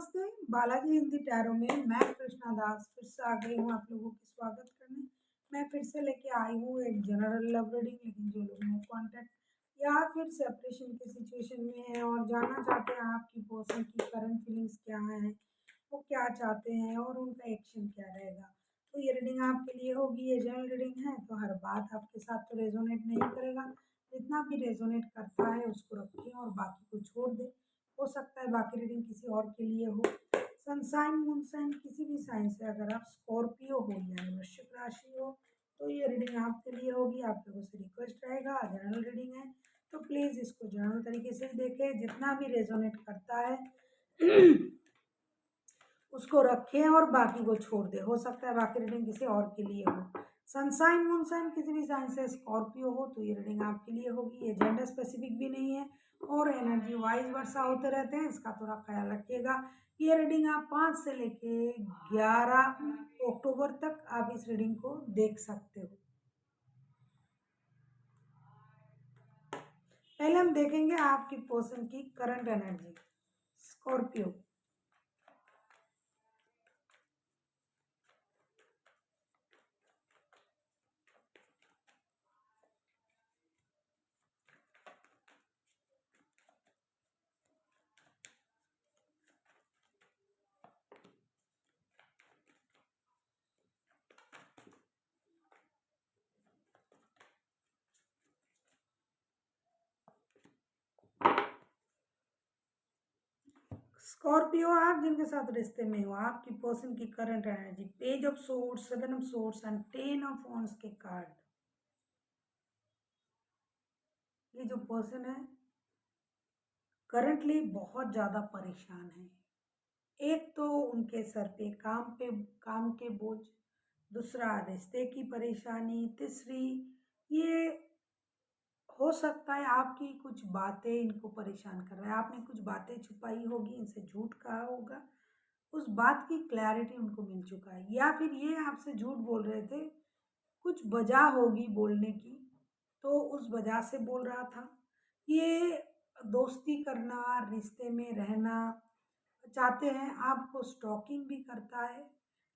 नमस्ते, बालाजी हिंदी टैरो में मैं कृष्णा दास फिर से आ गई हूँ आप लोगों की स्वागत करने। मैं फिर से लेके आई हूँ एक जनरल लव रीडिंग, लेकिन जो लोग मेरे कॉन्टैक्ट या फिर सेपरेशन की सिचुएशन में हैं और जानना चाहते हैं आपकी पर्सन की करंट फीलिंग्स क्या हैं, वो क्या चाहते हैं और उनका एक्शन क्या रहेगा। तो ये रीडिंग आपके लिए होगी। ये जनरल रीडिंग है तो हर बात आपके साथ तो रेजोनेट नहीं करेगा। जितना भी रेजोनेट करता है उसको रखें और बाकी को छोड़ दें। हो सकता है बाकी रीडिंग किसी और के लिए हो। सनसाइन मूनसाइन किसी भी साइन से अगर आप स्कॉर्पियो हो यानी वृश्चिक राशि हो तो ये रीडिंग आपके लिए होगी। आप लोगों से रिक्वेस्ट रहेगा, जनरल रीडिंग है तो प्लीज़ इसको जनरल तरीके से ही देखें। जितना भी रेजोनेट करता है उसको रखें और बाकी को छोड़ दें। हो सकता है बाकी रीडिंग किसी और के लिए हो। सनसाइन मूनसाइन किसी भी साइन से स्कॉर्पियो हो तो ये रीडिंग आपके लिए होगी। ये जेंडर स्पेसिफिक भी नहीं है और एनर्जी वाइज वर्षा होते रहते हैं, इसका थोड़ा ख्याल रखिएगा। ये रीडिंग आप 5 से लेके 11 अक्टूबर तक आप इस रीडिंग को देख सकते हो। पहले हम देखेंगे आपकी पर्सन की करंट एनर्जी। स्कॉर्पियो, स्कॉर्पियो आप जिनके साथ रिश्ते में हो, आपकी पर्सन की current energy. Page of swords, 7 of swords and 10 of wands के कार्ड। ये जो पर्सन है करंटली बहुत ज़्यादा परेशान है। एक तो उनके सर पे काम के बोझ, दूसरा रिश्ते की परेशानी, तीसरी ये हो सकता है आपकी कुछ बातें इनको परेशान कर रहा है। आपने कुछ बातें छुपाई होगी, इनसे झूठ कहा होगा, उस बात की क्लैरिटी उनको मिल चुका है। या फिर ये आपसे झूठ बोल रहे थे, कुछ वजह होगी बोलने की तो उस वजह से बोल रहा था। ये दोस्ती करना, रिश्ते में रहना चाहते हैं, आपको स्टॉकिंग भी करता है,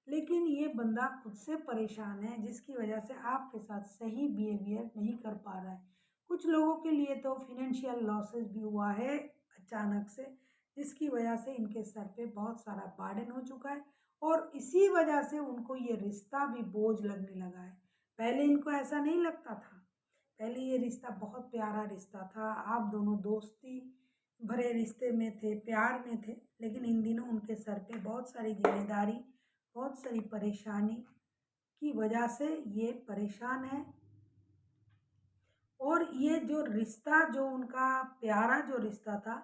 लेकिन ये बंदा खुद से परेशान है जिसकी वजह से आपके साथ सही बिहेवियर नहीं कर पा रहा है। कुछ लोगों के लिए तो फिनेंशियल लॉसेस भी हुआ है अचानक से, जिसकी वजह से इनके सर पे बहुत सारा बर्डन हो चुका है और इसी वजह से उनको ये रिश्ता भी बोझ लगने लगा है। पहले इनको ऐसा नहीं लगता था। पहले ये रिश्ता बहुत प्यारा रिश्ता था, आप दोनों दोस्ती भरे रिश्ते में थे, प्यार में थे, लेकिन इन दिनों उनके सर पे बहुत सारी जिम्मेदारी, बहुत सारी परेशानी की वजह से ये परेशान है। और ये जो रिश्ता, जो उनका प्यारा जो रिश्ता था,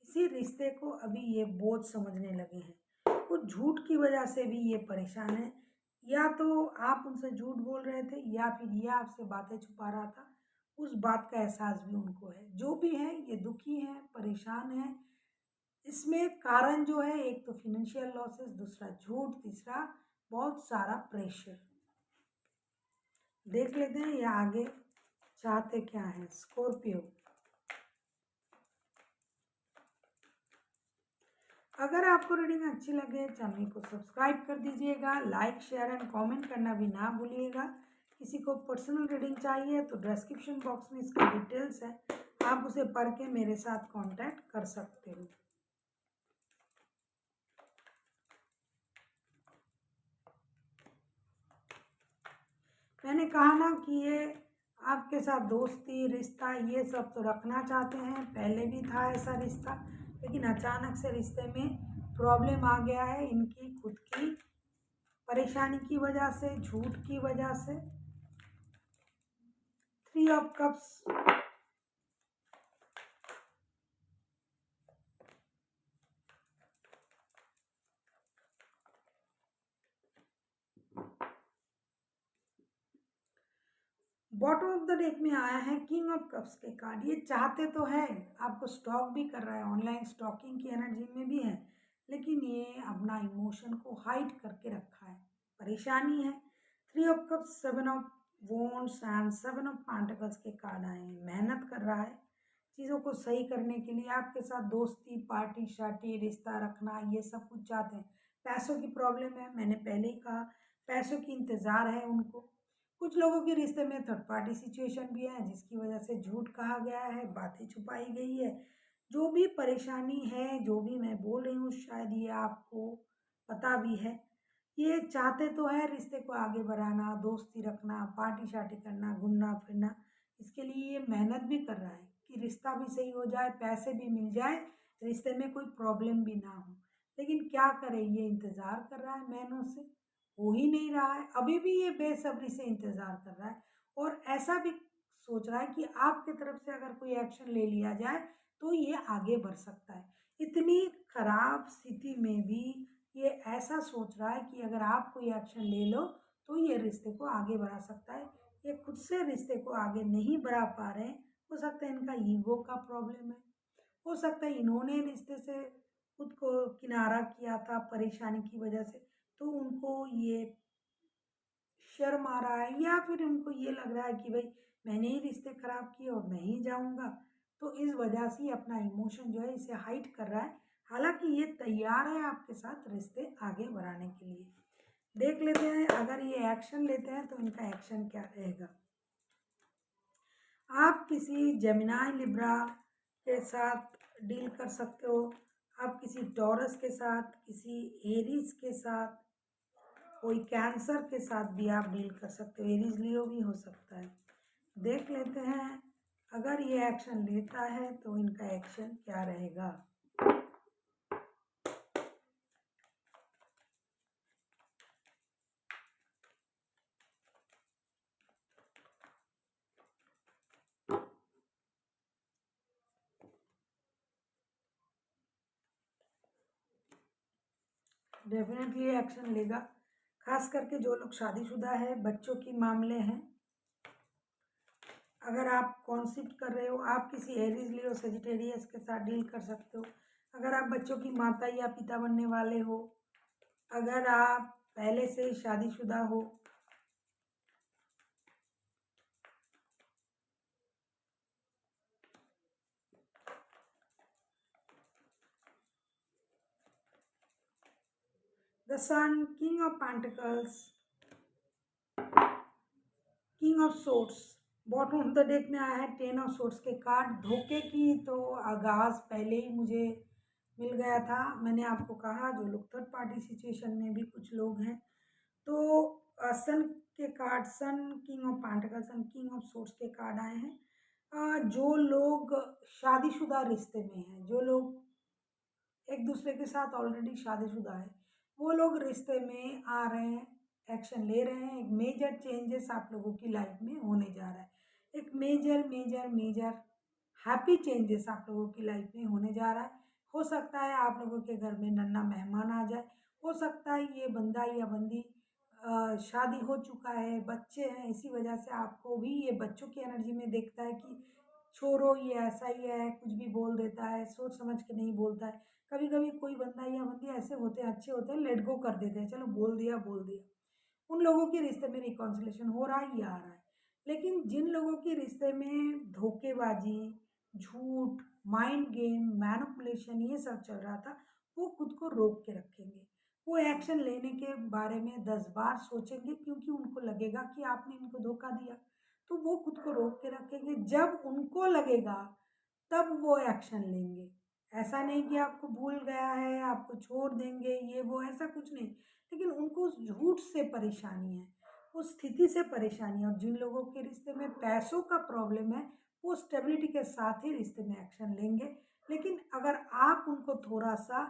इसी रिश्ते को अभी ये बोझ समझने लगे हैं। कुछ झूठ की वजह से भी ये परेशान है। या तो आप उनसे झूठ बोल रहे थे या फिर ये आपसे बातें छुपा रहा था, उस बात का एहसास भी उनको है। जो भी है ये दुखी हैं, परेशान हैं। इसमें कारण जो है, एक तो फिनेंशियल लॉसेस, दूसरा झूठ, तीसरा बहुत सारा प्रेशर। देख लेते हैं ये आगे चाहते क्या है। स्कॉर्पियो, अगर आपको रीडिंग अच्छी लगे चैनल को सब्सक्राइब कर दीजिएगा, लाइक शेयर एंड कमेंट करना भी ना भूलिएगा। किसी को पर्सनल रीडिंग चाहिए तो डिस्क्रिप्शन बॉक्स में इसका डिटेल्स है, आप उसे पढ़ के मेरे साथ कांटेक्ट कर सकते हो। मैंने कहा ना कि ये आपके साथ दोस्ती, रिश्ता ये सब तो रखना चाहते हैं। पहले भी था ऐसा रिश्ता, लेकिन अचानक से रिश्ते में प्रॉब्लम आ गया है इनकी खुद की परेशानी की वजह से, झूठ की वजह से। 3 of cups, bottom of the deck में आया है किंग ऑफ कप्स के कार्ड। ये चाहते तो है, आपको स्टॉक भी कर रहा है, ऑनलाइन स्टॉकिंग की एनर्जी में भी है, लेकिन ये अपना इमोशन को हाइड करके रखा है, परेशानी है। 3 of cups, 7 of wands and 7 of pentacles के कार्ड आए हैं। मेहनत कर रहा है, चीज़ों को सही करने के लिए आपके साथ दोस्ती, पार्टी शार्टी, रिश्ता रखना, ये सब कुछ चाहते हैं। पैसों की प्रॉब्लम है, मैंने पहले ही कहा, पैसों की इंतज़ार है उनको। कुछ लोगों के रिश्ते में थर्ड पार्टी सिचुएशन भी है, जिसकी वजह से झूठ कहा गया है, बातें छुपाई गई है। जो भी परेशानी है, जो भी मैं बोल रही हूँ, शायद ये आपको पता भी है। ये चाहते तो हैं रिश्ते को आगे बढ़ाना, दोस्ती रखना, पार्टी शार्टी करना, घूमना फिरना। इसके लिए ये मेहनत भी कर रहा है कि रिश्ता भी सही हो जाए, पैसे भी मिल जाए, रिश्ते में कोई प्रॉब्लम भी ना हो। लेकिन क्या करे, ये इंतज़ार कर रहा है महीनों से, हो ही नहीं रहा है। अभी भी ये बेसब्री से इंतज़ार कर रहा है और ऐसा भी सोच रहा है कि आपकी तरफ से अगर कोई एक्शन ले लिया जाए तो ये आगे बढ़ सकता है। इतनी खराब स्थिति में भी ये ऐसा सोच रहा है कि अगर आप कोई एक्शन ले लो तो ये रिश्ते को आगे बढ़ा सकता है। ये खुद से रिश्ते को आगे नहीं बढ़ा पा रहे हैं। हो सकता है इनका ईगो का प्रॉब्लम है, हो सकता है इन्होंने रिश्ते से खुद को किनारा किया था परेशानी की वजह से, तो उनको ये शर्म आ रहा है, या फिर उनको ये लग रहा है कि भाई मैंने ही रिश्ते खराब किए और मैं ही जाऊंगा। तो इस वजह से अपना इमोशन जो है इसे हाइड कर रहा है। हालांकि ये तैयार है आपके साथ रिश्ते आगे बढ़ाने के लिए। देख लेते हैं अगर ये एक्शन लेते हैं तो इनका एक्शन क्या रहेगा। आप किसी जेमिनाई लिब्रा के साथ डील कर सकते हो, आप किसी टॉरस के साथ, किसी एरीज के साथ, कोई कैंसर के साथ भी आप डील कर सकते हो, एरीज लियो भी हो सकता है। देख लेते हैं अगर ये एक्शन लेता है तो इनका एक्शन क्या रहेगा। डेफिनेटली एक्शन लेगा, खास करके जो लोग शादीशुदा है, बच्चों के मामले हैं। अगर आप कॉन्सिप्ट कर रहे हो, आप किसी एरीज लियो सेजिटेरियस के साथ डील कर सकते हो। अगर आप बच्चों की माता या पिता बनने वाले हो, अगर आप पहले से ही शादीशुदा हो, the sun, king of pentacles, king of swords, bottom of the deck में आया है टेन ऑफ सोर्ट्स के कार्ड। धोखे की तो आगाज़ पहले ही मुझे मिल गया था। मैंने आपको कहा जो लोग थर्ड पार्टी सिचुएशन में भी कुछ लोग हैं, तो सन के card, sun, king of pentacles and king of swords के कार्ड आए हैं। जो लोग शादीशुदा रिश्ते में हैं, जो लोग एक दूसरे के साथ ऑलरेडी शादीशुदा है, वो लोग रिश्ते में आ रहे हैं, एक्शन ले रहे हैं। एक मेजर चेंजेस आप लोगों की लाइफ में होने जा रहा है। एक major major major happy changes आप लोगों की लाइफ में होने जा रहा है। हो सकता है आप लोगों के घर में नन्हा मेहमान आ जाए, हो सकता है ये बंदा या बंदी शादी हो चुका है, बच्चे हैं, इसी वजह से आपको भी ये बच्चों की एनर्जी में देखता है कि छोड़ो ये ऐसा ही है, कुछ भी बोल देता है, सोच समझ के नहीं बोलता है। कभी कभी कोई बंदा या बंदी ऐसे होते हैं, अच्छे होते हैं, लेट गो कर देते हैं, चलो बोल दिया बोल दिया। उन लोगों के रिश्ते में रिकॉन्सिलेशन हो रहा है या आ रहा है। लेकिन जिन लोगों के रिश्ते में धोखेबाजी, झूठ, माइंड गेम, मैनिपुलेशन ये सब चल रहा था, वो खुद को रोक के रखेंगे। वो एक्शन लेने के बारे में 10 बार सोचेंगे, क्योंकि उनको लगेगा कि आपने इनको धोखा दिया। तो वो खुद को रोक के रखेंगे, जब उनको लगेगा तब वो एक्शन लेंगे। ऐसा नहीं कि आपको भूल गया है, आपको छोड़ देंगे, ये वो ऐसा कुछ नहीं। लेकिन उनको उस झूठ से परेशानी है, उस स्थिति से परेशानी है। और जिन लोगों के रिश्ते में पैसों का प्रॉब्लम है, वो स्टेबिलिटी के साथ ही रिश्ते में एक्शन लेंगे। लेकिन अगर आप उनको थोड़ा सा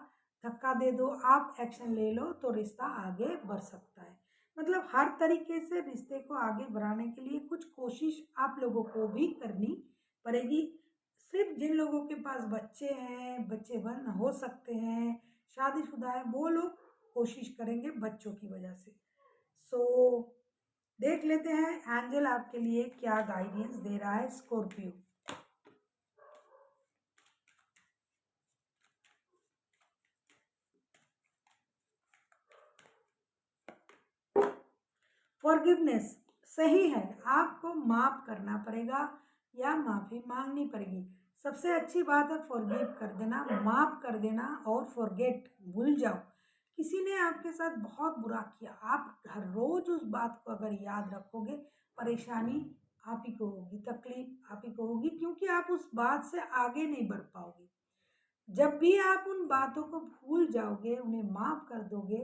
धक्का दे दो, आप एक्शन ले लो, तो रिश्ता आगे बढ़ सकता है। मतलब हर तरीके से रिश्ते को आगे बढ़ाने के लिए कुछ कोशिश आप लोगों को भी करनी पड़ेगी। सिर्फ जिन लोगों के पास बच्चे हैं, बच्चे बन हो सकते हैं, शादीशुदा है, वो लोग कोशिश करेंगे बच्चों की वजह से। सो देख लेते हैं एंजल आपके लिए क्या गाइडेंस दे रहा है स्कॉर्पियो। फॉरगिवनेस सही है, आपको माफ करना पड़ेगा या माफी मांगनी पड़ेगी। सबसे अच्छी बात है फॉरगिव कर देना, माफ़ कर देना और फॉरगेट भूल जाओ। किसी ने आपके साथ बहुत बुरा किया, आप हर रोज़ उस बात को अगर याद रखोगे, परेशानी आप ही को होगी, तकलीफ़ आप ही को होगी, क्योंकि आप उस बात से आगे नहीं बढ़ पाओगे। जब भी आप उन बातों को भूल जाओगे, उन्हें माफ़ कर दोगे,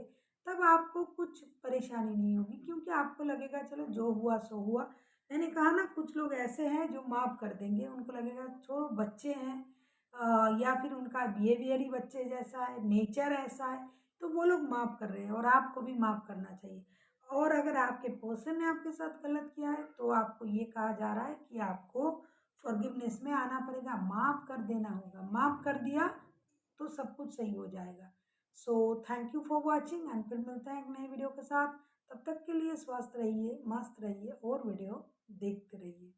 तब आपको कुछ परेशानी नहीं होगी, क्योंकि आपको लगेगा चलो जो हुआ सो हुआ। मैंने कहा ना कुछ लोग ऐसे हैं जो माफ़ कर देंगे, उनको लगेगा छोड़ो बच्चे हैं, या फिर उनका बिहेवियर ही बच्चे जैसा है, नेचर ऐसा है, तो वो लोग माफ़ कर रहे हैं और आपको भी माफ़ करना चाहिए। और अगर आपके पर्सन ने आपके साथ गलत किया है, तो आपको ये कहा जा रहा है कि आपको फॉरगिवनेस में आना पड़ेगा, माफ़ कर देना होगा। माफ़ कर दिया तो सब कुछ सही हो जाएगा। So thank you for watching and फिर मिलते हैं एक नए वीडियो के साथ। तब तक के लिए स्वस्थ रहिए, मस्त रहिए और वीडियो देखते रहिए।